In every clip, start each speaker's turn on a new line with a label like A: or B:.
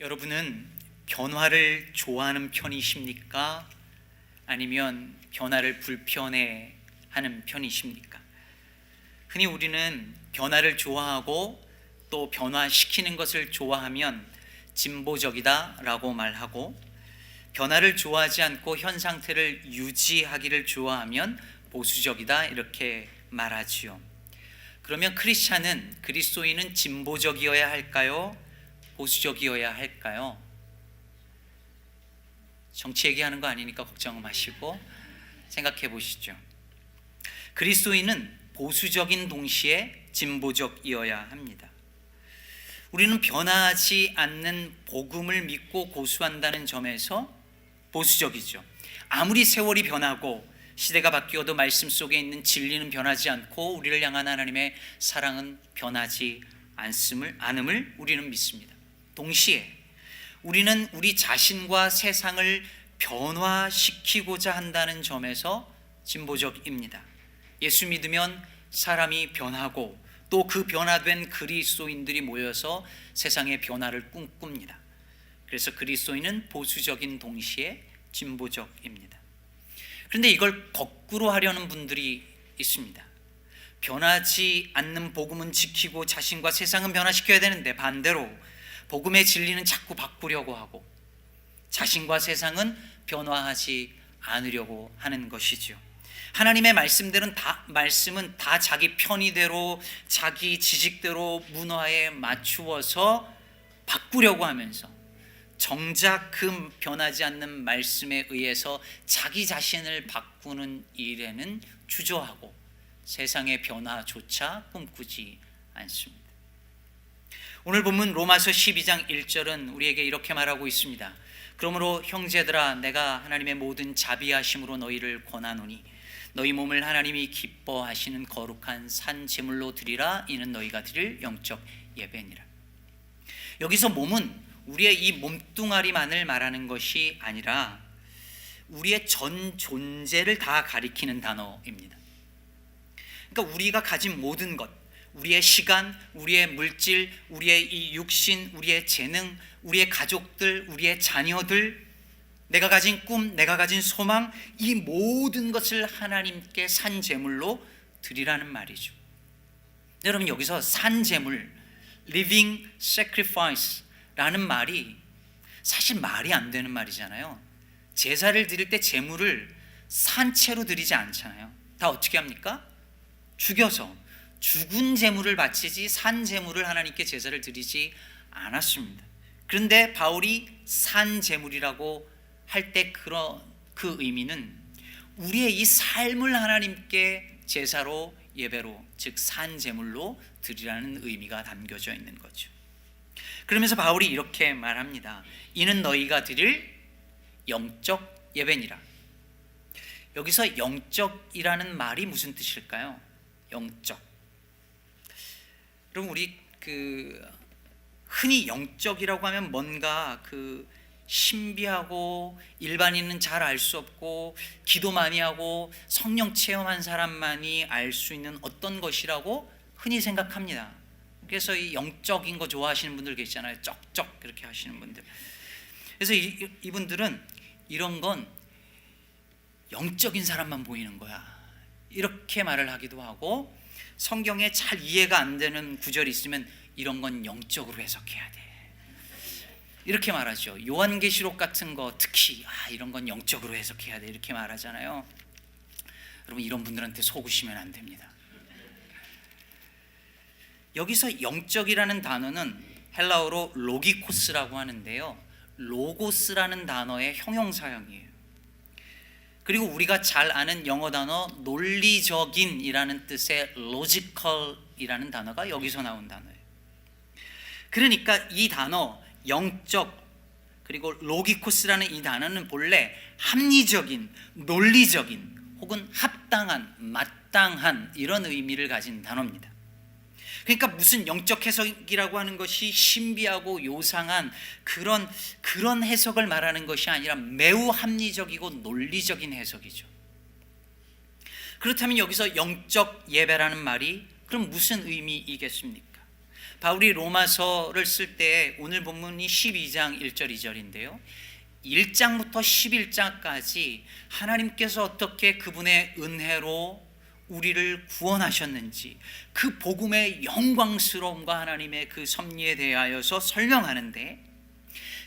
A: 여러분은 변화를 좋아하는 편이십니까? 아니면 변화를 불편해하는 편이십니까? 흔히 우리는 변화를 좋아하고 또 변화시키는 것을 좋아하면 진보적이다라고 말하고, 변화를 좋아하지 않고 현 상태를 유지하기를 좋아하면 보수적이다 이렇게 말하지요. 그러면 크리스찬은, 그리스도인은 진보적이어야 할까요? 보수적이어야 할까요? 정치 얘기하는 거 아니니까 걱정 마시고 생각해 보시죠. 그리스도인은 보수적인 동시에 진보적이어야 합니다. 우리는 변하지 않는 복음을 믿고 고수한다는 점에서 보수적이죠. 아무리 세월이 변하고 시대가 바뀌어도 말씀 속에 있는 진리는 변하지 않고 우리를 향한 하나님의 사랑은 변하지 않음을 우리는 믿습니다. 동시에 우리는 우리 자신과 세상을 변화시키고자 한다는 점에서 진보적입니다. 예수 믿으면 사람이 변하고 또 그 변화된 그리스도인들이 모여서 세상의 변화를 꿈꿉니다. 그래서 그리스도인은 보수적인 동시에 진보적입니다. 그런데 이걸 거꾸로 하려는 분들이 있습니다. 변하지 않는 복음은 지키고 자신과 세상은 변화시켜야 되는데, 반대로 복음의 진리는 자꾸 바꾸려고 하고 자신과 세상은 변화하지 않으려고 하는 것이죠. 하나님의 말씀은 다 자기 편의대로, 자기 지식대로 문화에 맞추어서 바꾸려고 하면서 정작 그 변하지 않는 말씀에 의해서 자기 자신을 바꾸는 일에는 주저하고 세상의 변화조차 꿈꾸지 않습니다. 오늘 본문 로마서 12장 1절은 우리에게 이렇게 말하고 있습니다. 그러므로 형제들아, 내가 하나님의 모든 자비하심으로 너희를 권하노니 너희 몸을 하나님이 기뻐하시는 거룩한 산 제물로 드리라. 이는 너희가 드릴 영적 예배니라. 여기서 몸은 우리의 이 몸뚱아리만을 말하는 것이 아니라 우리의 전 존재를 다 가리키는 단어입니다. 그러니까 우리가 가진 모든 것, 우리의 시간, 우리의 물질, 우리의 이 육신, 우리의 재능, 우리의 가족들, 우리의 자녀들, 내가 가진 꿈, 내가 가진 소망, 이 모든 것을 하나님께 산 제물로 드리라는 말이죠. 여러분, 여기서 산 제물, living sacrifice라는 말이 사실 말이 안 되는 말이잖아요. 제사를 드릴 때 제물을 산채로 드리지 않잖아요. 다 어떻게 합니까? 죽여서 죽은 제물을 바치지 산 제물을 하나님께 제사를 드리지 않았습니다. 그런데 바울이 산 제물이라고 할 때 그 의미는 우리의 이 삶을 하나님께 제사로, 예배로, 즉 산 제물로 드리라는 의미가 담겨져 있는 거죠. 그러면서 바울이 이렇게 말합니다. 이는 너희가 드릴 영적 예배니라. 여기서 영적이라는 말이 무슨 뜻일까요? 영적. 여러분, 우리 흔히 영적이라고 하면 뭔가 신비하고 일반인은 잘 알 수 없고 기도 많이 하고 성령 체험한 사람만이 알 수 있는 어떤 것이라고 흔히 생각합니다. 그래서 이 영적인 거 좋아하시는 분들 계시잖아요. 쩍쩍 이렇게 하시는 분들. 그래서 이분들은 이런 건 영적인 사람만 보이는 거야, 이렇게 말을 하기도 하고, 성경에 잘 이해가 안 되는 구절이 있으면 이런 건 영적으로 해석해야 돼, 이렇게 말하죠. 요한계시록 같은 거 특히 이런 건 영적으로 해석해야 돼, 이렇게 말하잖아요. 여러분, 이런 분들한테 속으시면 안 됩니다. 여기서 영적이라는 단어는 헬라어로 로기코스라고 하는데요, 로고스라는 단어의 형용사형이에요. 그리고 우리가 잘 아는 영어 단어 논리적인이라는 뜻의 logical이라는 단어가 여기서 나온 단어예요. 그러니까 이 단어 영적 그리고 로기코스라는 이 단어는 본래 합리적인, 논리적인 혹은 합당한, 마땅한 이런 의미를 가진 단어입니다. 그러니까 무슨 영적 해석이라고 하는 것이 신비하고 요상한 그런 해석을 말하는 것이 아니라 매우 합리적이고 논리적인 해석이죠. 그렇다면 여기서 영적 예배라는 말이 그럼 무슨 의미이겠습니까? 바울이 로마서를 쓸 때 오늘 본문이 12장 1절 2절인데요. 1장부터 11장까지 하나님께서 어떻게 그분의 은혜로 우리를 구원하셨는지, 그 복음의 영광스러움과 하나님의 그 섭리에 대하여서 설명하는데,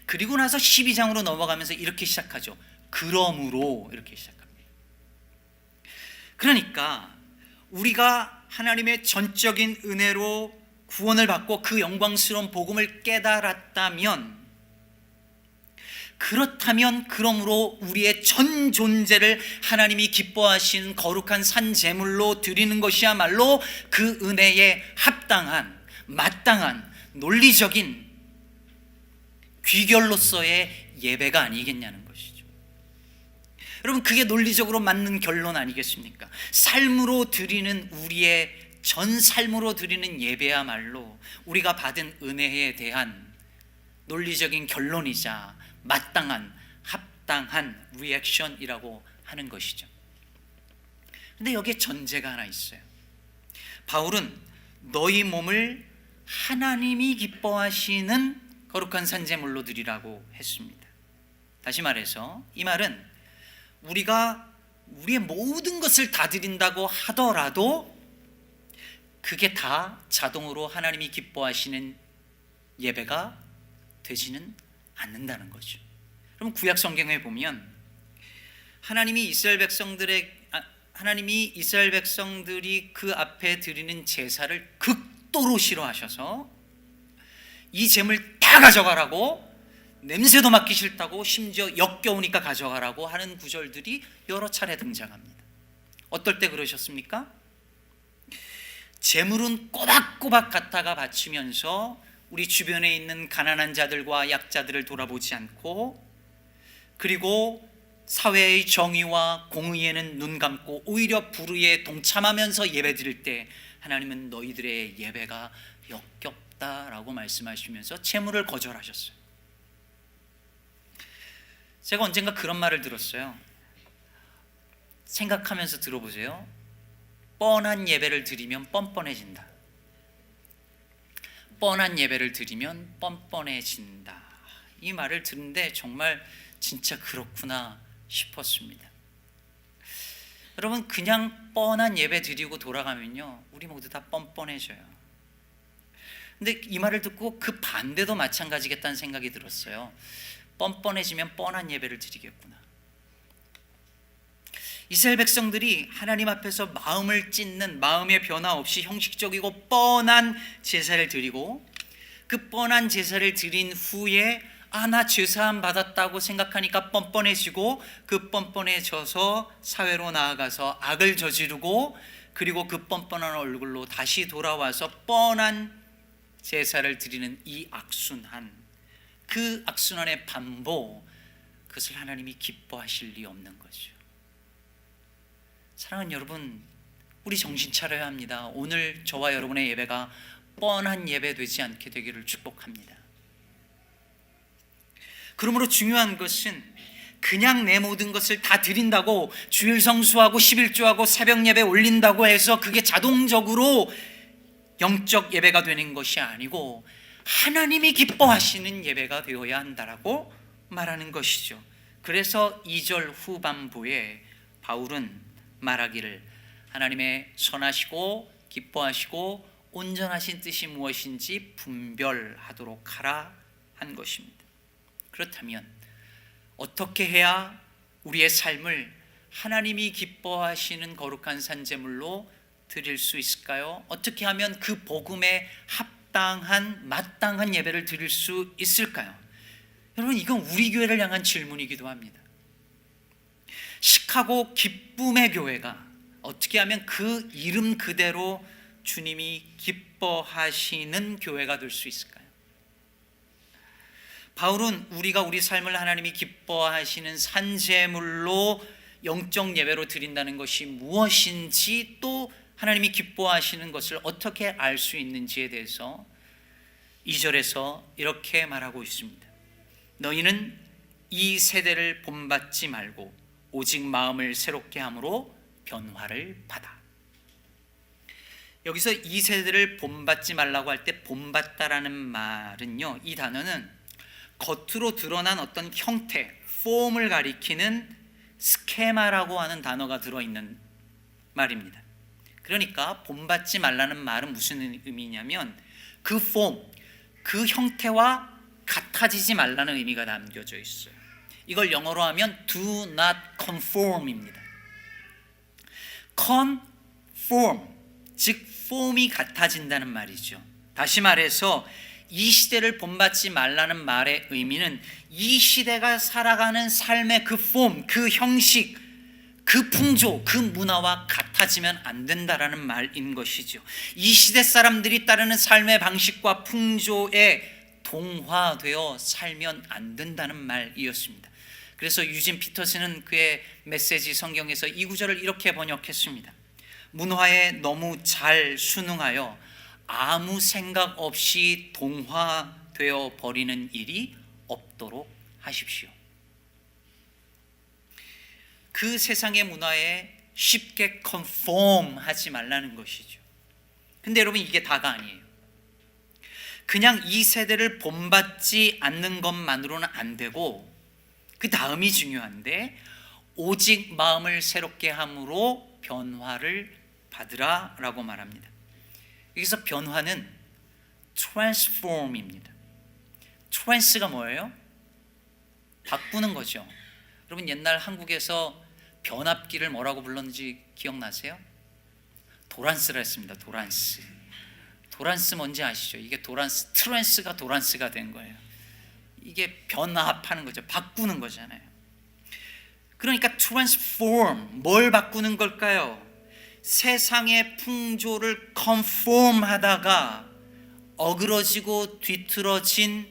A: 그리고 나서 12장으로 넘어가면서 이렇게 시작하죠. 그러므로, 이렇게 시작합니다. 그러니까 우리가 하나님의 전적인 은혜로 구원을 받고 그 영광스러운 복음을 깨달았다면, 그렇다면 그러므로 우리의 전 존재를 하나님이 기뻐하시는 거룩한 산 제물로 드리는 것이야말로 그 은혜에 합당한, 마땅한, 논리적인 귀결로서의 예배가 아니겠냐는 것이죠. 여러분, 그게 논리적으로 맞는 결론 아니겠습니까? 삶으로 드리는, 우리의 전 삶으로 드리는 예배야말로 우리가 받은 은혜에 대한 논리적인 결론이자 마땅한, 합당한 리액션이라고 하는 것이죠. 그런데 여기에 전제가 하나 있어요. 바울은 너희 몸을 하나님이 기뻐하시는 거룩한 산제물로 드리라고 했습니다. 다시 말해서 이 말은 우리가 우리의 모든 것을 다 드린다고 하더라도 그게 다 자동으로 하나님이 기뻐하시는 예배가 되지는 않는다는 거죠. 그럼 구약 성경에 보면 하나님이 이스라엘 백성들이 그 앞에 드리는 제사를 극도로 싫어하셔서 이 제물 다 가져가라고, 냄새도 맡기 싫다고, 심지어 역겨우니까 가져가라고 하는 구절들이 여러 차례 등장합니다. 어떨 때 그러셨습니까? 제물은 꼬박꼬박 갖다가 바치면서 우리 주변에 있는 가난한 자들과 약자들을 돌아보지 않고, 그리고 사회의 정의와 공의에는 눈 감고 오히려 불의에 동참하면서 예배드릴 때 하나님은 너희들의 예배가 역겹다라고 말씀하시면서 제물을 거절하셨어요. 제가 언젠가 그런 말을 들었어요. 생각하면서 들어보세요. 뻔한 예배를 드리면 뻔뻔해진다. 뻔한 예배를 드리면 뻔뻔해진다. 이 말을 듣는데 정말 진짜 그렇구나 싶었습니다. 여러분, 그냥 뻔한 예배 드리고 돌아가면요, 우리 모두 다 뻔뻔해져요. 근데 이 말을 듣고 그 반대도 마찬가지겠다는 생각이 들었어요. 뻔뻔해지면 뻔한 예배를 드리겠구나. 이스라엘 백성들이 하나님 앞에서 마음을 찢는, 마음의 변화 없이 형식적이고 뻔한 제사를 드리고, 그 뻔한 제사를 드린 후에 나 죄사함 받았다고 생각하니까 뻔뻔해지고, 그 뻔뻔해져서 사회로 나아가서 악을 저지르고, 그리고 그 뻔뻔한 얼굴로 다시 돌아와서 뻔한 제사를 드리는 이 악순환, 그 악순환의 반복, 그것을 하나님이 기뻐하실 리 없는 거죠. 사랑하는 여러분, 우리 정신 차려야 합니다. 오늘 저와 여러분의 예배가 뻔한 예배 되지 않게 되기를 축복합니다. 그러므로 중요한 것은 그냥 내 모든 것을 다 드린다고, 주일 성수하고 11조하고 새벽 예배 올린다고 해서 그게 자동적으로 영적 예배가 되는 것이 아니고 하나님이 기뻐하시는 예배가 되어야 한다라고 말하는 것이죠. 그래서 2절 후반부에 바울은 말하기를 하나님의 선하시고 기뻐하시고 온전하신 뜻이 무엇인지 분별하도록 하라 한 것입니다. 그렇다면 어떻게 해야 우리의 삶을 하나님이 기뻐하시는 거룩한 산제물로 드릴 수 있을까요? 어떻게 하면 그 복음에 합당한, 마땅한 예배를 드릴 수 있을까요? 여러분, 이건 우리 교회를 향한 질문이기도 합니다. 시카고 기쁨의 교회가 어떻게 하면 그 이름 그대로 주님이 기뻐하시는 교회가 될 수 있을까요? 바울은 우리가 우리 삶을 하나님이 기뻐하시는 산제물로 영적 예배로 드린다는 것이 무엇인지, 또 하나님이 기뻐하시는 것을 어떻게 알 수 있는지에 대해서 2절에서 이렇게 말하고 있습니다. 너희는 이 세대를 본받지 말고 오직 마음을 새롭게 함으로 변화를 받아. 여기서 이 세대를 본받지 말라고 할 때 본받다라는 말은요, 이 단어는 겉으로 드러난 어떤 형태, 폼을 가리키는 스케마라고 하는 단어가 들어있는 말입니다. 그러니까 본받지 말라는 말은 무슨 의미냐면 그 폼, 그 형태와 같아지지 말라는 의미가 담겨져 있어요. 이걸 영어로 하면 do not conform입니다. conform, 즉 폼이 같아진다는 말이죠. 다시 말해서 이 시대를 본받지 말라는 말의 의미는 이 시대가 살아가는 삶의 그 폼, 그 형식, 그 풍조, 그 문화와 같아지면 안 된다라는 말인 것이죠. 이 시대 사람들이 따르는 삶의 방식과 풍조에 동화되어 살면 안 된다는 말이었습니다. 그래서 유진 피터스는 그의 메시지 성경에서 이 구절을 이렇게 번역했습니다. 문화에 너무 잘 순응하여 아무 생각 없이 동화되어 버리는 일이 없도록 하십시오. 그 세상의 문화에 쉽게 컨폼 하지 말라는 것이죠. 근데 여러분, 이게 다가 아니에요. 그냥 이 세대를 본받지 않는 것만으로는 안 되고 그 다음이 중요한데, 오직 마음을 새롭게 함으로 변화를 받으라 라고 말합니다. 여기서 변화는 transform입니다. trans가 뭐예요? 바꾸는 거죠. 여러분, 옛날 한국에서 변압기를 뭐라고 불렀는지 기억나세요? 도란스라 했습니다. 도란스. 도란스 뭔지 아시죠? 이게 도란스, 트랜스가 도란스가 된 거예요. 이게 변화하는 거죠. 바꾸는 거잖아요. 그러니까 transform, 뭘 바꾸는 걸까요? 세상의 풍조를 conform 하다가 어그러지고 뒤틀어진,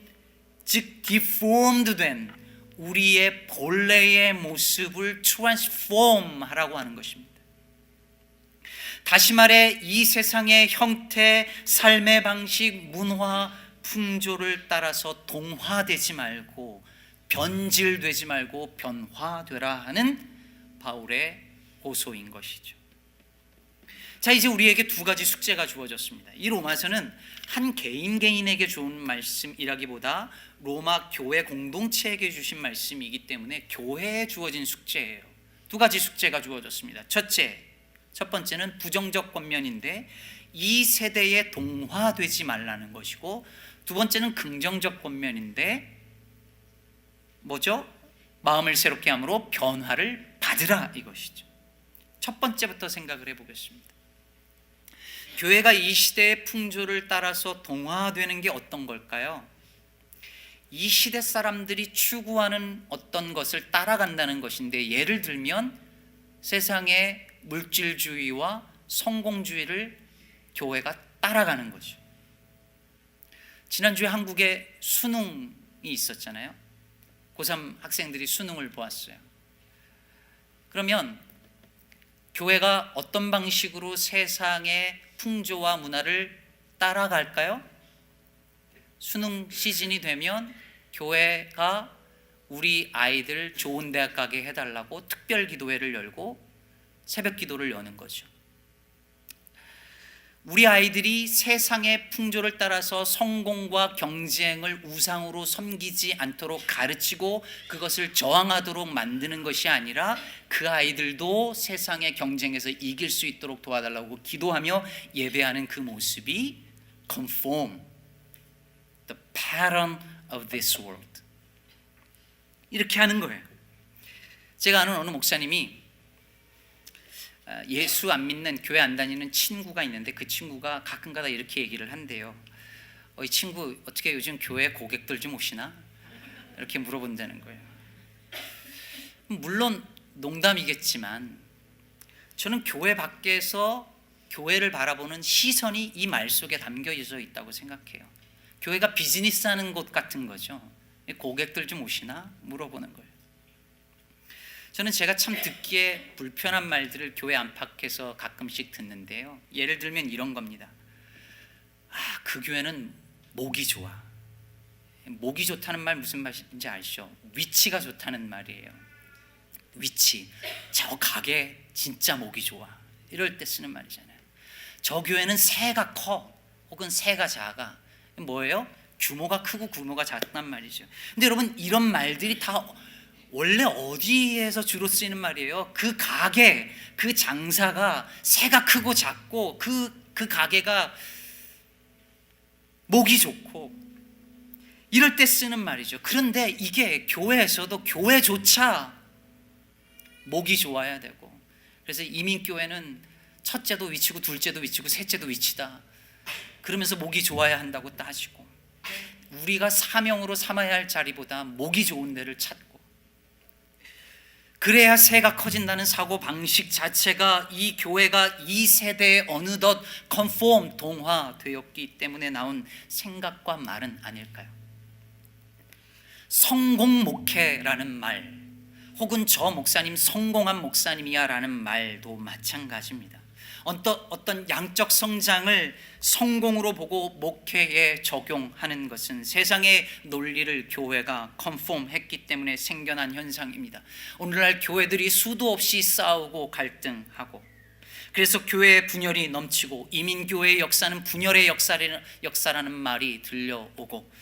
A: 즉 deformed 된 우리의 본래의 모습을 transform 하라고 하는 것입니다. 다시 말해 이 세상의 형태, 삶의 방식, 문화, 풍조를 따라서 동화되지 말고 변질되지 말고 변화되라 하는 바울의 호소인 것이죠. 자, 이제 우리에게 두 가지 숙제가 주어졌습니다. 이 로마서는 한 개인에게 좋은 말씀이라기보다 로마 교회 공동체에게 주신 말씀이기 때문에 교회에 주어진 숙제예요. 두 가지 숙제가 주어졌습니다. 첫 번째는 부정적 권면인데 이 세대에 동화되지 말라는 것이고, 두 번째는 긍정적 권면인데 뭐죠? 마음을 새롭게 함으로 변화를 받으라, 이것이죠. 첫 번째부터 생각을 해보겠습니다. 교회가 이 시대의 풍조를 따라서 동화되는 게 어떤 걸까요? 이 시대 사람들이 추구하는 어떤 것을 따라간다는 것인데, 예를 들면 세상의 물질주의와 성공주의를 교회가 따라가는 거죠. 지난주에 한국에 수능이 있었잖아요. 고3 학생들이 수능을 보았어요. 그러면 교회가 어떤 방식으로 세상의 풍조와 문화를 따라갈까요? 수능 시즌이 되면 교회가 우리 아이들 좋은 대학 가게 해달라고 특별 기도회를 열고 새벽 기도를 여는 거죠. 우리 아이들이 세상의 풍조를 따라서 성공과 경쟁을 우상으로 섬기지 않도록 가르치고 그것을 저항하도록 만드는 것이 아니라 그 아이들도 세상의 경쟁에서 이길 수 있도록 도와달라고 기도하며 예배하는 그 모습이 conform the pattern of this world, 이렇게 하는 거예요. 제가 아는 어느 목사님이 예수 안 믿는, 교회 안 다니는 친구가 있는데 그 친구가 가끔가다 이렇게 얘기를 한대요. 이 친구 어떻게 요즘 교회 고객들 좀 오시나? 이렇게 물어본다는 거예요. 물론 농담이겠지만 저는 교회 밖에서 교회를 바라보는 시선이 이 말 속에 담겨져 있다고 생각해요. 교회가 비즈니스 하는 곳 같은 거죠. 고객들 좀 오시나? 물어보는 거예요. 저는 제가 참 듣기에 불편한 말들을 교회 안팎에서 가끔씩 듣는데요. 예를 들면 이런 겁니다. 그 교회는 목이 좋아. 목이 좋다는 말 무슨 말인지 아시죠? 위치가 좋다는 말이에요. 위치. 저 가게 진짜 목이 좋아. 이럴 때 쓰는 말이잖아요. 저 교회는 새가 커 혹은 새가 작아. 뭐예요? 규모가 크고 규모가 작단 말이죠. 근데 여러분, 이런 말들이 다 원래 어디에서 주로 쓰이는 말이에요? 그 가게, 그 장사가 새가 크고 작고 그 가게가 목이 좋고 이럴 때 쓰는 말이죠. 그런데 이게 교회에서도 교회조차 목이 좋아야 되고, 그래서 이민교회는 첫째도 위치고 둘째도 위치고 셋째도 위치다 그러면서 목이 좋아야 한다고 따지고, 우리가 사명으로 삼아야 할 자리보다 목이 좋은 데를 찾고, 그래야 새가 커진다는 사고방식 자체가 이 교회가 이 세대에 어느덧 컨폼, 동화되었기 때문에 나온 생각과 말은 아닐까요? 성공 목회라는 말, 혹은 저 목사님 성공한 목사님이야 라는 말도 마찬가지입니다. 어떤 양적 성장을 성공으로 보고 목회에 적용하는 것은 세상의 논리를 교회가 컨폼했기 때문에 생겨난 현상입니다. 오늘날 교회들이 수도 없이 싸우고 갈등하고, 그래서 교회의 분열이 넘치고, 이민교회의 역사는 분열의 역사라는 말이 들려오고,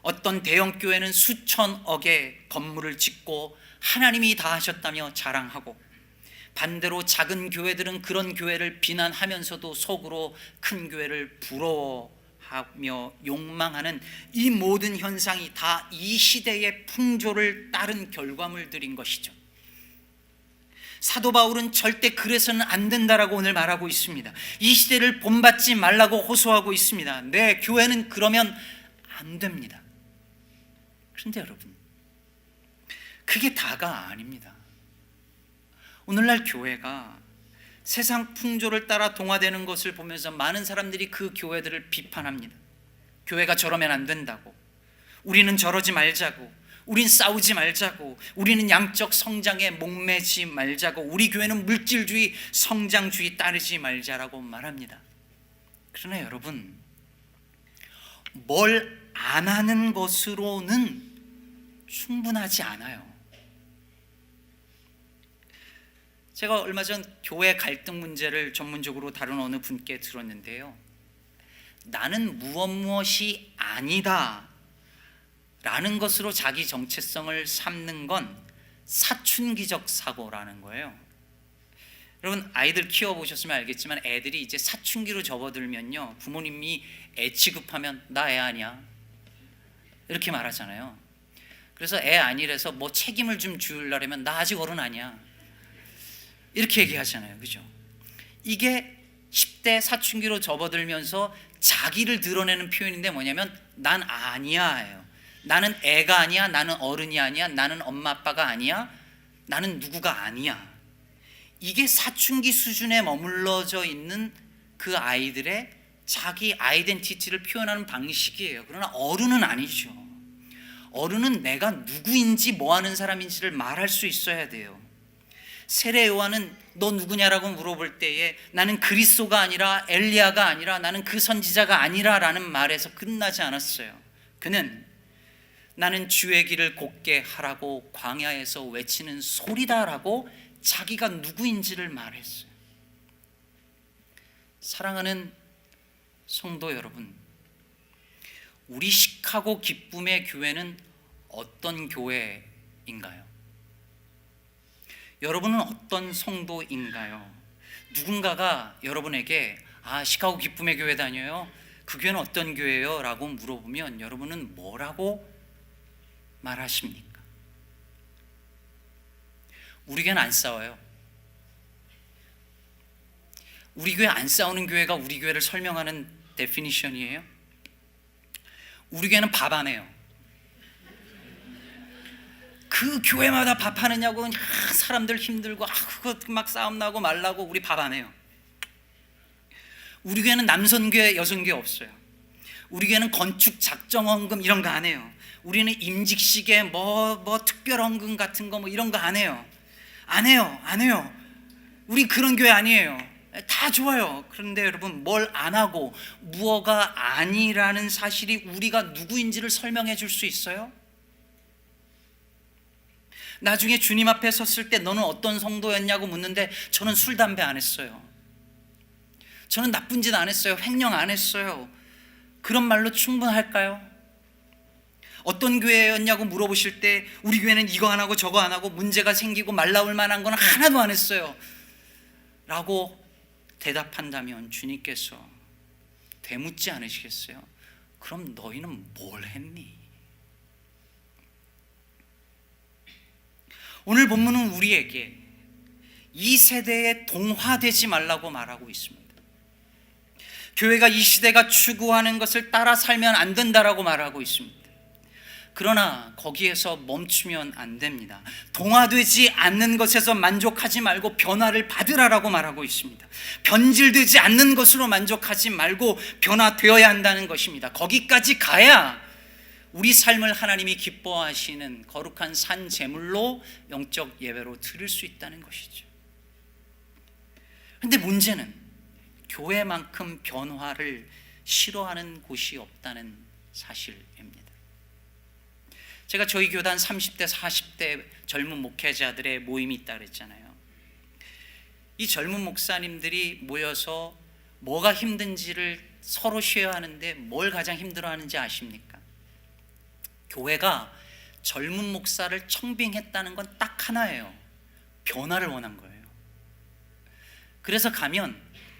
A: 어떤 대형 교회는 수천억의 건물을 짓고 하나님이 다 하셨다며 자랑하고, 반대로 작은 교회들은 그런 교회를 비난하면서도 속으로 큰 교회를 부러워하며 욕망하는 이 모든 현상이 다 이 시대의 풍조를 따른 결과물들인 것이죠. 사도 바울은 절대 그래서는 안 된다라고 오늘 말하고 있습니다. 이 시대를 본받지 말라고 호소하고 있습니다. 네, 교회는 그러면 안 됩니다. 그런데 여러분, 그게 다가 아닙니다. 오늘날 교회가 세상 풍조를 따라 동화되는 것을 보면서 많은 사람들이 그 교회들을 비판합니다. 교회가 저러면 안 된다고, 우리는 저러지 말자고, 우린 싸우지 말자고, 우리는 양적 성장에 목매지 말자고, 우리 교회는 물질주의, 성장주의 따르지 말자라고 말합니다. 그러나 여러분, 뭘 안 하는 것으로는 충분하지 않아요. 제가 얼마 전 교회 갈등 문제를 전문적으로 다룬 어느 분께 들었는데요, 나는 무엇이 아니다 라는 것으로 자기 정체성을 삼는 건 사춘기적 사고라는 거예요. 여러분, 아이들 키워보셨으면 알겠지만 애들이 이제 사춘기로 접어들면요, 부모님이 애 취급하면 나 애 아니야 이렇게 말하잖아요. 그래서 애 아니래서 뭐 책임을 좀 주려면 나 아직 어른 아니야 이렇게 얘기하잖아요. 그죠? 이게 10대 사춘기로 접어들면서 자기를 드러내는 표현인데 뭐냐면 난 아니야예요. 나는 애가 아니야, 나는 어른이 아니야, 나는 엄마 아빠가 아니야, 나는 누구가 아니야. 이게 사춘기 수준에 머물러져 있는 그 아이들의 자기 아이덴티티를 표현하는 방식이에요. 그러나 어른은 아니죠. 어른은 내가 누구인지 뭐 하는 사람인지를 말할 수 있어야 돼요. 세례 요한은 너 누구냐라고 물어볼 때에 나는 그리스도가 아니라 엘리야가 아니라 나는 그 선지자가 아니라 라는 말에서 끝나지 않았어요. 그는 나는 주의 길을 곧게 하라고 광야에서 외치는 소리다라고 자기가 누구인지를 말했어요. 사랑하는 성도 여러분, 우리 시카고 기쁨의 교회는 어떤 교회인가요? 여러분은 어떤 성도인가요? 누군가가 여러분에게 시카고 기쁨의 교회 다녀요? 그 교회는 어떤 교회예요? 라고 물어보면 여러분은 뭐라고 말하십니까? 우리 교회는 안 싸워요. 우리 교회 안 싸우는 교회가 우리 교회를 설명하는 데피니션이에요? 우리 교회는 밥 안 해요. 그 교회마다 밥 하느냐고 사람들 힘들고 그거 막 싸움 나고 말라고 우리 밥 안 해요. 우리 교회는 남선교회 여선교회 없어요. 우리 교회는 건축 작정 헌금 이런 거 안 해요. 우리는 임직식에 뭐 특별 헌금 같은 거 뭐 이런 거 안 해요. 안 해요. 우리 그런 교회 아니에요. 다 좋아요. 그런데 여러분, 뭘 안 하고 무엇가 아니라는 사실이 우리가 누구인지를 설명해 줄 수 있어요? 나중에 주님 앞에 섰을 때 너는 어떤 성도였냐고 묻는데 저는 술, 담배 안 했어요. 저는 나쁜 짓 안 했어요. 횡령 안 했어요. 그런 말로 충분할까요? 어떤 교회였냐고 물어보실 때 우리 교회는 이거 안 하고 저거 안 하고 문제가 생기고 말 나올 만한 건 하나도 안 했어요 라고 대답한다면 주님께서 되묻지 않으시겠어요? 그럼 너희는 뭘 했니? 오늘 본문은 우리에게 이 세대에 동화되지 말라고 말하고 있습니다. 교회가 이 시대가 추구하는 것을 따라 살면 안 된다라고 말하고 있습니다. 그러나 거기에서 멈추면 안 됩니다. 동화되지 않는 것에서 만족하지 말고 변화를 받으라라고 말하고 있습니다. 변질되지 않는 것으로 만족하지 말고 변화되어야 한다는 것입니다. 거기까지 가야 우리 삶을 하나님이 기뻐하시는 거룩한 산 제물로 영적 예배로 드릴 수 있다는 것이죠. 그런데 문제는 교회만큼 변화를 싫어하는 곳이 없다는 사실입니다. 제가 저희 교단 30대 40대 젊은 목회자들의 모임이 있다 그랬잖아요. 이 젊은 목사님들이 모여서 뭐가 힘든지를 서로 쉐어하는데 뭘 가장 힘들어하는지 아십니까? 교회가 젊은 목사를 청빙했다는 건 딱 하나예요. 변화를 원한 거예요.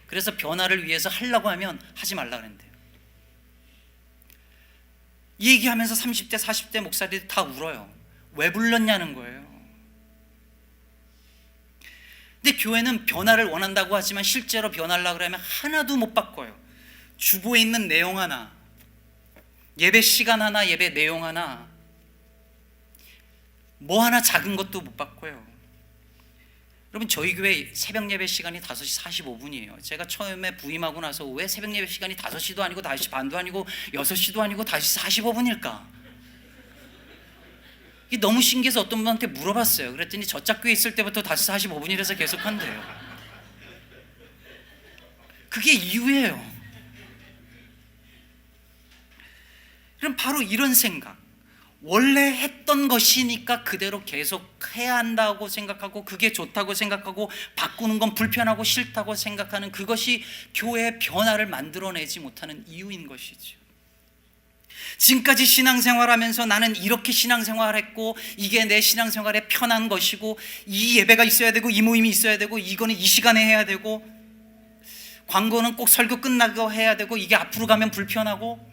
A: 그래서 변화를 위해서 하려고 하면 하지 말라 그랬는데요. 이 얘기하면서 30대 40대 목사들이 다 울어요. 왜 불렀냐는 거예요. 근데 교회는 변화를 원한다고 하지만 실제로 변하려고 그러면 하나도 못 바꿔요. 주보에 있는 내용 하나, 예배 시간 하나, 예배 내용 하나, 뭐 하나 작은 것도 못 바꿔요. 여러분, 저희 교회 새벽 예배 시간이 5시 45분이에요. 제가 처음에 부임하고 나서 왜 새벽 예배 시간이 5시도 아니고 5시 반도 아니고 6시도 아니고 5시 45분일까? 이게 너무 신기해서 어떤 분한테 물어봤어요. 그랬더니 저짝 교회 있을 때부터 5시 45분이라서 계속 한대요. 그게 이유예요. 그럼 바로 이런 생각, 원래 했던 것이니까 그대로 계속 해야 한다고 생각하고 그게 좋다고 생각하고 바꾸는 건 불편하고 싫다고 생각하는 그것이 교회의 변화를 만들어내지 못하는 이유인 것이죠. 지금까지 신앙생활하면서 나는 이렇게 신앙생활했고 이게 내 신앙생활의 편한 것이고 이 예배가 있어야 되고 이 모임이 있어야 되고 이거는 이 시간에 해야 되고 광고는 꼭 설교 끝나고 해야 되고 이게 앞으로 가면 불편하고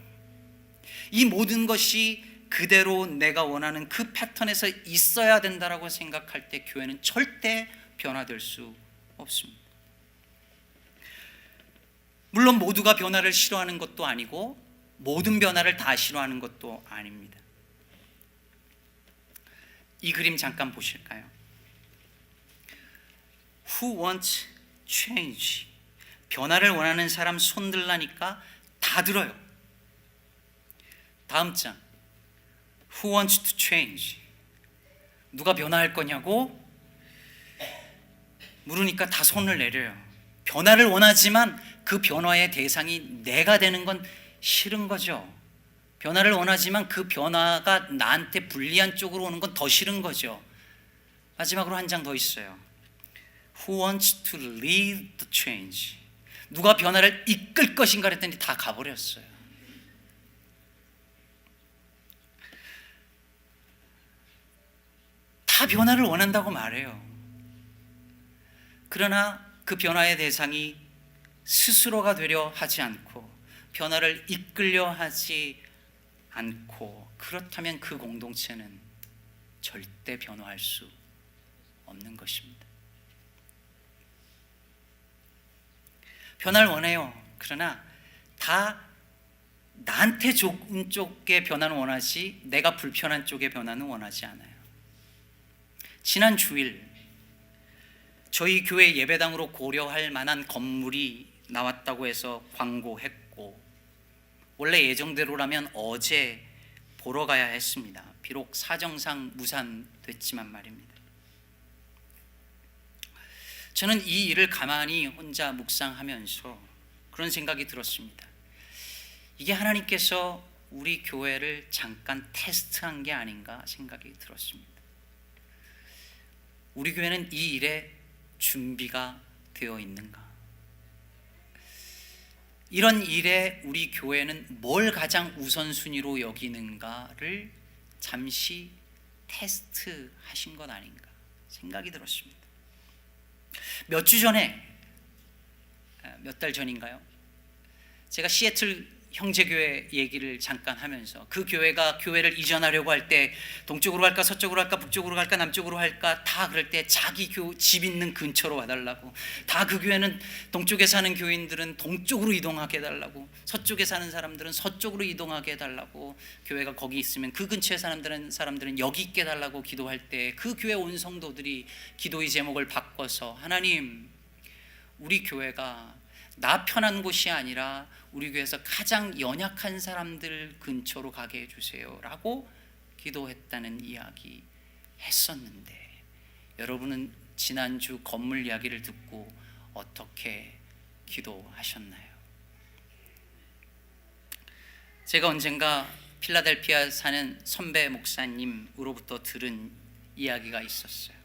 A: 이 모든 것이 그대로 내가 원하는 그 패턴에서 있어야 된다라고 생각할 때 교회는 절대 변화될 수 없습니다. 물론 모두가 변화를 싫어하는 것도 아니고 모든 변화를 다 싫어하는 것도 아닙니다. 이 그림 잠깐 보실까요? Who wants change? 변화를 원하는 사람 손 들라니까 다 들어요. 다음 장. Who wants to change? 누가 변화할 거냐고 물으니까 다 손을 내려요. 변화를 원하지만 그 변화의 대상이 내가 되는 건 싫은 거죠. 변화를 원하지만 그 변화가 나한테 불리한 쪽으로 오는 건 더 싫은 거죠. 마지막으로 한 장 더 있어요. Who wants to lead the change? 누가 변화를 이끌 것인가 그랬더니 다 가버렸어요. 다 변화를 원한다고 말해요. 그러나 그 변화의 대상이 스스로가 되려 하지 않고 변화를 이끌려 하지 않고 그렇다면 그 공동체는 절대 변화할 수 없는 것입니다. 변화를 원해요. 그러나 다 나한테 좋은 쪽의 변화는 원하지 내가 불편한 쪽의 변화는 원하지 않아요. 지난 주일 저희 교회 예배당으로 고려할 만한 건물이 나왔다고 해서 광고했고 원래 예정대로라면 어제 보러 가야 했습니다. 비록 사정상 무산됐지만 말입니다. 저는 이 일을 가만히 혼자 묵상하면서 그런 생각이 들었습니다. 이게 하나님께서 우리 교회를 잠깐 테스트한 게 아닌가 생각이 들었습니다. 우리 교회는 이 일에 준비가 되어 있는가? 이런 일에 우리 교회는 뭘 가장 우선순위로 여기는가를 잠시 테스트하신 것 아닌가 생각이 들었습니다. 몇 주 전에, 몇 달 전인가요? 제가 시애틀 형제교회 얘기를 잠깐 하면서 그 교회가 교회를 이전하려고 할 때 동쪽으로 갈까 서쪽으로 갈까 북쪽으로 갈까 남쪽으로 할까 다 그럴 때 자기 집 있는 근처로 와달라고, 다 그 교회는 동쪽에 사는 교인들은 동쪽으로 이동하게 해달라고, 서쪽에 사는 사람들은 서쪽으로 이동하게 해달라고, 교회가 거기 있으면 그 근처에 사는 사람들은 여기 있게 해달라고 기도할 때 그 교회 온 성도들이 기도의 제목을 바꿔서 하나님, 우리 교회가 나 편한 곳이 아니라 우리 교회에서 가장 연약한 사람들 근처로 가게 해주세요 라고 기도했다는 이야기 했었는데, 여러분은 지난주 건물 이야기를 듣고 어떻게 기도하셨나요? 제가 언젠가 필라델피아 사는 선배 목사님으로부터 들은 이야기가 있었어요.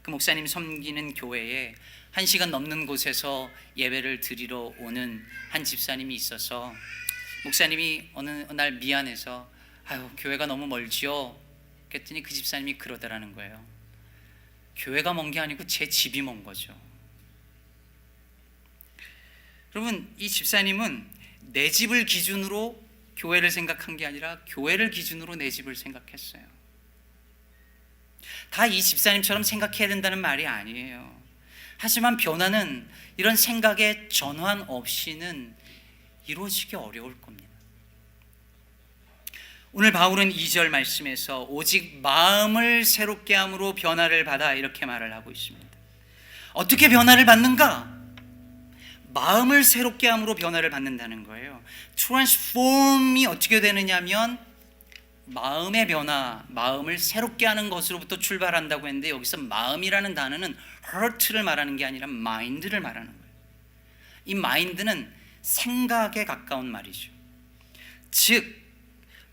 A: 그 목사님 섬기는 교회에 1시간 넘는 곳에서 예배를 드리러 오는 한 집사님이 있어서 목사님이 어느 날 미안해서 아유 교회가 너무 멀지요? 그랬더니 그 집사님이 그러더라는 거예요. 교회가 먼 게 아니고 제 집이 먼 거죠. 여러분, 이 집사님은 내 집을 기준으로 교회를 생각한 게 아니라 교회를 기준으로 내 집을 생각했어요. 다 이 집사님처럼 생각해야 된다는 말이 아니에요. 하지만 변화는 이런 생각의 전환 없이는 이루어지기 어려울 겁니다. 오늘 바울은 2절 말씀에서 오직 마음을 새롭게 함으로 변화를 받아 이렇게 말을 하고 있습니다. 어떻게 변화를 받는가? 마음을 새롭게 함으로 변화를 받는다는 거예요. 트랜스폼이 어떻게 되느냐면 마음의 변화, 마음을 새롭게 하는 것으로부터 출발한다고 했는데, 여기서 마음이라는 단어는 heart를 말하는 게 아니라 mind를 말하는 거예요. 이 mind는 생각에 가까운 말이죠. 즉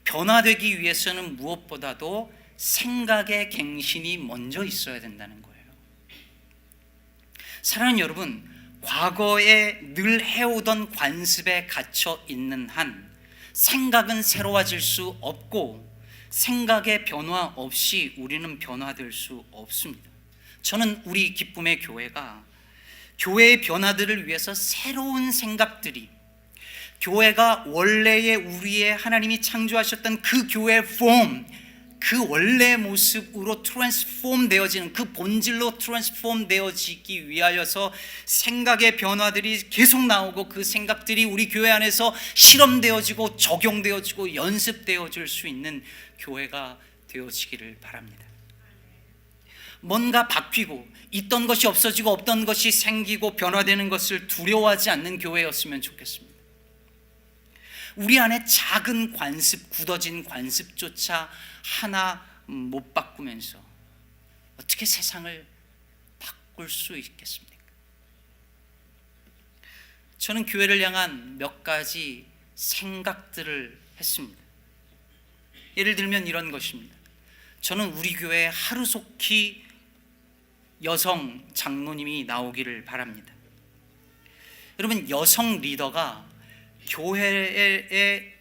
A: 변화되기 위해서는 무엇보다도 생각의 갱신이 먼저 있어야 된다는 거예요. 사랑하는 여러분, 과거에 늘 해오던 관습에 갇혀 있는 한 생각은 새로워질 수 없고 생각의 변화 없이 우리는 변화될 수 없습니다. 저는 우리 기쁨의 교회가 교회의 변화들을 위해서 새로운 생각들이, 교회가 원래의 우리의 하나님이 창조하셨던 그 교회의 폼, 그 원래의 모습으로 트랜스폼 되어지는, 그 본질로 트랜스폼 되어지기 위하여서 생각의 변화들이 계속 나오고 그 생각들이 우리 교회 안에서 실험되어지고 적용되어지고 연습되어질 수 있는 교회가 되어지기를 바랍니다. 뭔가 바뀌고 있던 것이 없어지고 없던 것이 생기고 변화되는 것을 두려워하지 않는 교회였으면 좋겠습니다. 우리 안에 작은 관습, 굳어진 관습조차 하나 못 바꾸면서 어떻게 세상을 바꿀 수 있겠습니까? 저는 교회를 향한 몇 가지 생각들을 했습니다. 예를 들면 이런 것입니다. 저는 우리 교회에 하루속히 여성 장로님이 나오기를 바랍니다. 여러분, 여성 리더가 교회의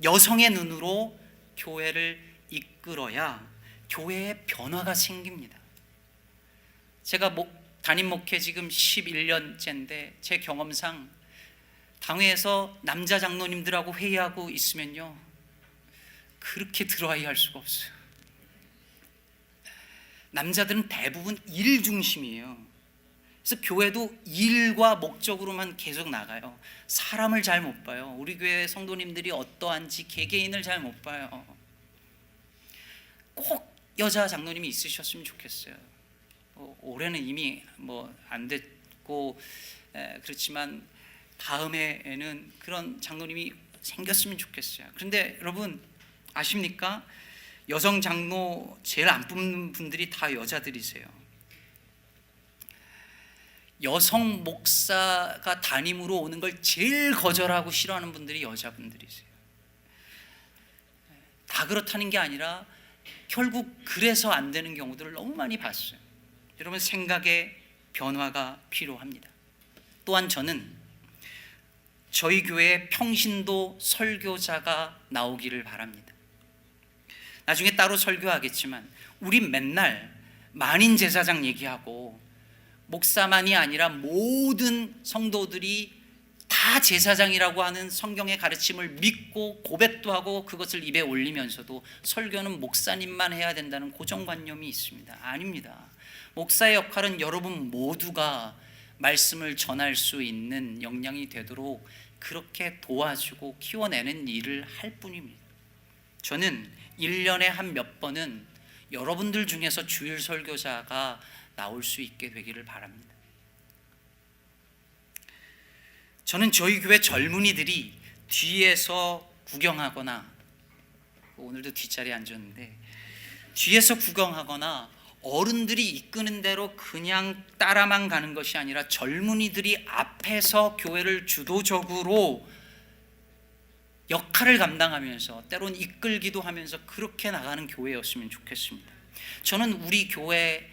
A: 여성의 눈으로 교회를 이끌어야 교회에 변화가 생깁니다. 제가 담임 목회 지금 11년째인데 제 경험상 당회에서 남자 장로님들하고 회의하고 있으면요, 그렇게 드라이할 수가 없어요. 남자들은 대부분 일 중심이에요. 그래서 교회도 일과 목적으로만 계속 나가요. 사람을 잘 못 봐요. 우리 교회 성도님들이 어떠한지 개개인을 잘 못 봐요. 꼭 여자 장로님이 있으셨으면 좋겠어요. 올해는 이미 안 됐고 그렇지만 다음해에는 그런 장로님이 생겼으면 좋겠어요. 그런데 여러분 아십니까? 여성 장로 제일 안 뽑는 분들이 다 여자들이세요. 여성 목사가 담임으로 오는 걸 제일 거절하고 싫어하는 분들이 여자분들이세요. 다 그렇다는 게 아니라 결국 그래서 안 되는 경우들을 너무 많이 봤어요. 여러분, 생각의 변화가 필요합니다. 또한 저는 저희 교회에 평신도 설교자가 나오기를 바랍니다. 나중에 따로 설교하겠지만 우리 맨날 만인 제사장 얘기하고 목사만이 아니라 모든 성도들이 다 제사장이라고 하는 성경의 가르침을 믿고 고백도 하고 그것을 입에 올리면서도 설교는 목사님만 해야 된다는 고정관념이 있습니다. 아닙니다. 목사의 역할은 여러분 모두가 말씀을 전할 수 있는 역량이 되도록 그렇게 도와주고 키워내는 일을 할 뿐입니다. 저는 1년에 한 몇 번은 여러분들 중에서 주일 설교자가 나올 수 있게 되기를 바랍니다. 저는 저희 교회 젊은이들이 뒤에서 구경하거나, 오늘도 뒷자리에 앉았는데 뒤에서 구경하거나 어른들이 이끄는 대로 그냥 따라만 가는 것이 아니라 젊은이들이 앞에서 교회를 주도적으로 역할을 감당하면서 때론 이끌기도 하면서 그렇게 나가는 교회였으면 좋겠습니다. 저는 우리 교회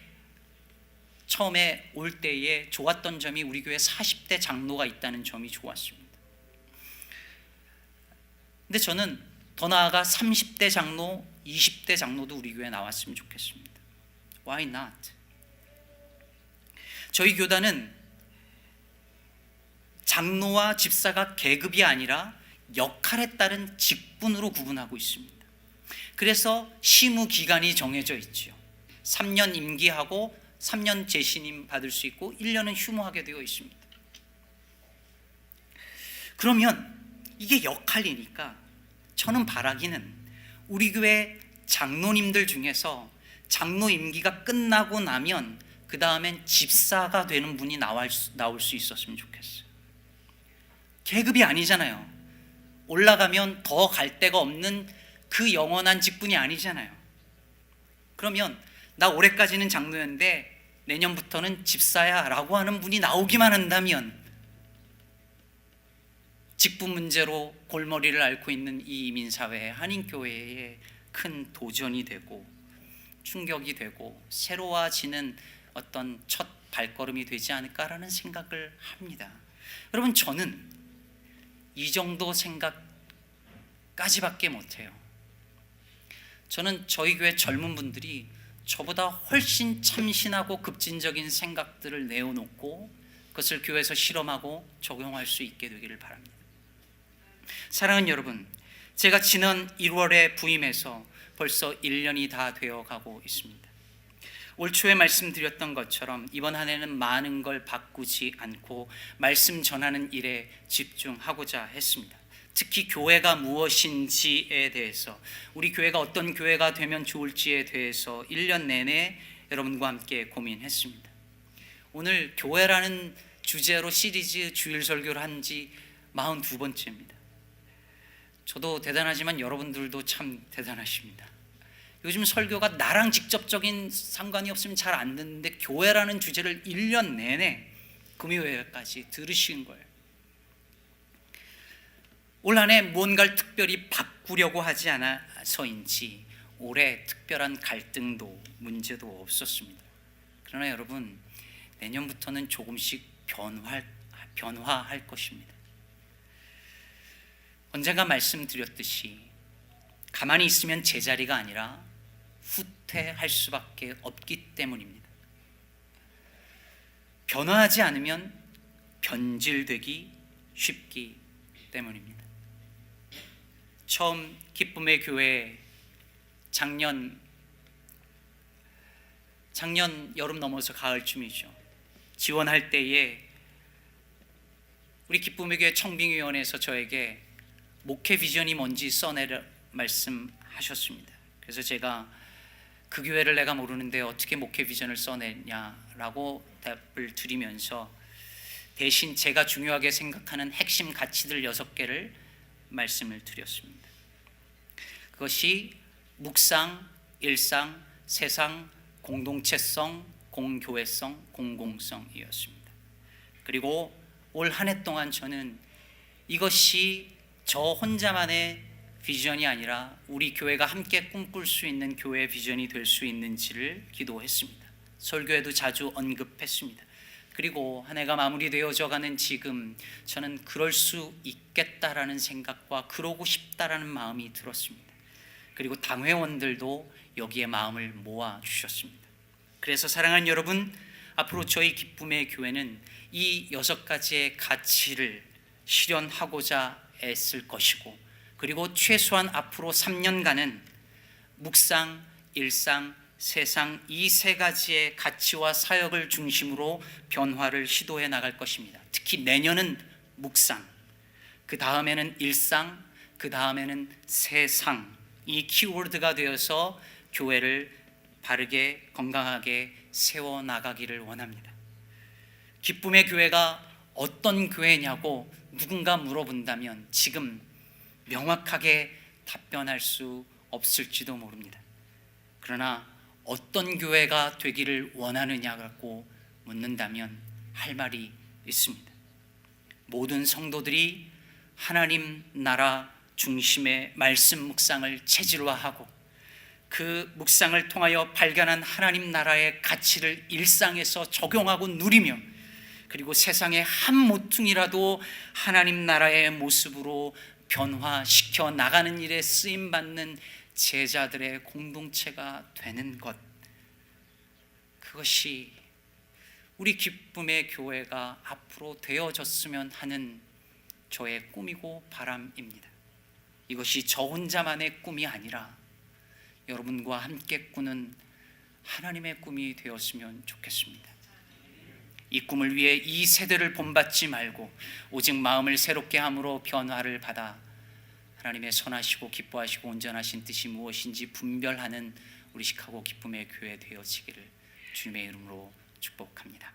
A: 처음에 올 때에 좋았던 점이 우리 교회 40대 장로가 있다는 점이 좋았습니다. 근데 저는 더 나아가 30대 장로, 20대 장로도 우리 교회에 나왔으면 좋겠습니다. Why not? 저희 교단은 장로와 집사가 계급이 아니라 역할에 따른 직분으로 구분하고 있습니다. 그래서 시무 기간이 정해져 있죠. 3년 임기하고 3년 재신임 받을 수 있고 1년은 휴무하게 되어 있습니다. 그러면 이게 역할이니까 저는 바라기는 우리 교회 장로님들 중에서 장로 임기가 끝나고 나면 그 다음엔 집사가 되는 분이 나올 수 있었으면 좋겠어요. 계급이 아니잖아요. 올라가면 더 갈 데가 없는 그 영원한 직분이 아니잖아요. 그러면 나 올해까지는 장로였는데 내년부터는 집사야 라고 하는 분이 나오기만 한다면 직분 문제로 골머리를 앓고 있는 이 이민사회에, 한인교회에 큰 도전이 되고 충격이 되고 새로워지는 어떤 첫 발걸음이 되지 않을까라는 생각을 합니다. 여러분, 저는 이 정도 생각까지밖에 못해요. 저는 저희 교회 젊은 분들이 저보다 훨씬 참신하고 급진적인 생각들을 내어놓고 그것을 교회에서 실험하고 적용할 수 있게 되기를 바랍니다. 사랑하는 여러분, 제가 지난 1월에 부임해서 벌써 1년이 다 되어가고 있습니다. 올 초에 말씀드렸던 것처럼 이번 한 해는 많은 걸 바꾸지 않고 말씀 전하는 일에 집중하고자 했습니다. 특히 교회가 무엇인지에 대해서, 우리 교회가 어떤 교회가 되면 좋을지에 대해서 1년 내내 여러분과 함께 고민했습니다. 오늘 교회라는 주제로 시리즈 주일 설교를 한 지 42번째입니다. 저도 대단하지만 여러분들도 참 대단하십니다. 요즘 설교가 나랑 직접적인 상관이 없으면 잘 안 듣는데 교회라는 주제를 1년 내내 금요일까지 들으신 거예요. 올 한 해 무언가를 특별히 바꾸려고 하지 않아서인지 올해 특별한 갈등도 문제도 없었습니다. 그러나 여러분, 내년부터는 조금씩 변화할 것입니다. 언젠가 말씀드렸듯이 가만히 있으면 제자리가 아니라 후퇴할 수밖에 없기 때문입니다. 변화하지 않으면 변질되기 쉽기 때문입니다. 처음 기쁨의 교회 작년 여름 넘어서 가을쯤이죠. 지원할 때에 우리 기쁨의 교회 청빙위원회에서 저에게 목회 비전이 뭔지 써내려 말씀하셨습니다. 그래서 제가 그 교회를 내가 모르는데 어떻게 목회 비전을 써내냐라고 답을 드리면서 대신 제가 중요하게 생각하는 핵심 가치들 6개를 말씀을 드렸습니다. 그것이 묵상, 일상, 세상, 공동체성, 공교회성, 공공성이었습니다. 그리고 올 한 해 동안 저는 이것이 저 혼자만의 비전이 아니라 우리 교회가 함께 꿈꿀 수 있는 교회 비전이 될 수 있는지를 기도했습니다. 설교에도 자주 언급했습니다. 그리고 한 해가 마무리되어져 가는 지금 저는 그럴 수 있겠다라는 생각과 그러고 싶다라는 마음이 들었습니다. 그리고 당회원들도 여기에 마음을 모아 주셨습니다. 그래서 사랑하는 여러분, 앞으로 저희 기쁨의 교회는 이 6가지의 가치를 실현하고자 애쓸 것이고, 그리고 최소한 앞으로 3년간은 묵상, 일상, 세상 이 3가지의 가치와 사역을 중심으로 변화를 시도해 나갈 것입니다. 특히 내년은 묵상, 그 다음에는 일상, 그 다음에는 세상, 이 키워드가 되어서 교회를 바르게 건강하게 세워나가기를 원합니다. 기쁨의 교회가 어떤 교회냐고 누군가 물어본다면 지금 명확하게 답변할 수 없을지도 모릅니다. 그러나 어떤 교회가 되기를 원하느냐고 묻는다면 할 말이 있습니다. 모든 성도들이 하나님 나라 중심의 말씀 묵상을 체질화하고 그 묵상을 통하여 발견한 하나님 나라의 가치를 일상에서 적용하고 누리며, 그리고 세상의 한 모퉁이라도 하나님 나라의 모습으로 변화시켜 나가는 일에 쓰임받는 제자들의 공동체가 되는 것, 그것이 우리 기쁨의 교회가 앞으로 되어졌으면 하는 저의 꿈이고 바람입니다. 이것이 저 혼자만의 꿈이 아니라 여러분과 함께 꾸는 하나님의 꿈이 되었으면 좋겠습니다. 이 꿈을 위해 이 세대를 본받지 말고 오직 마음을 새롭게 함으로 변화를 받아 하나님의 선하시고 기뻐하시고 온전하신 뜻이 무엇인지 분별하는 우리 시카고 기쁨의 교회 되어지기를 주님의 이름으로 축복합니다.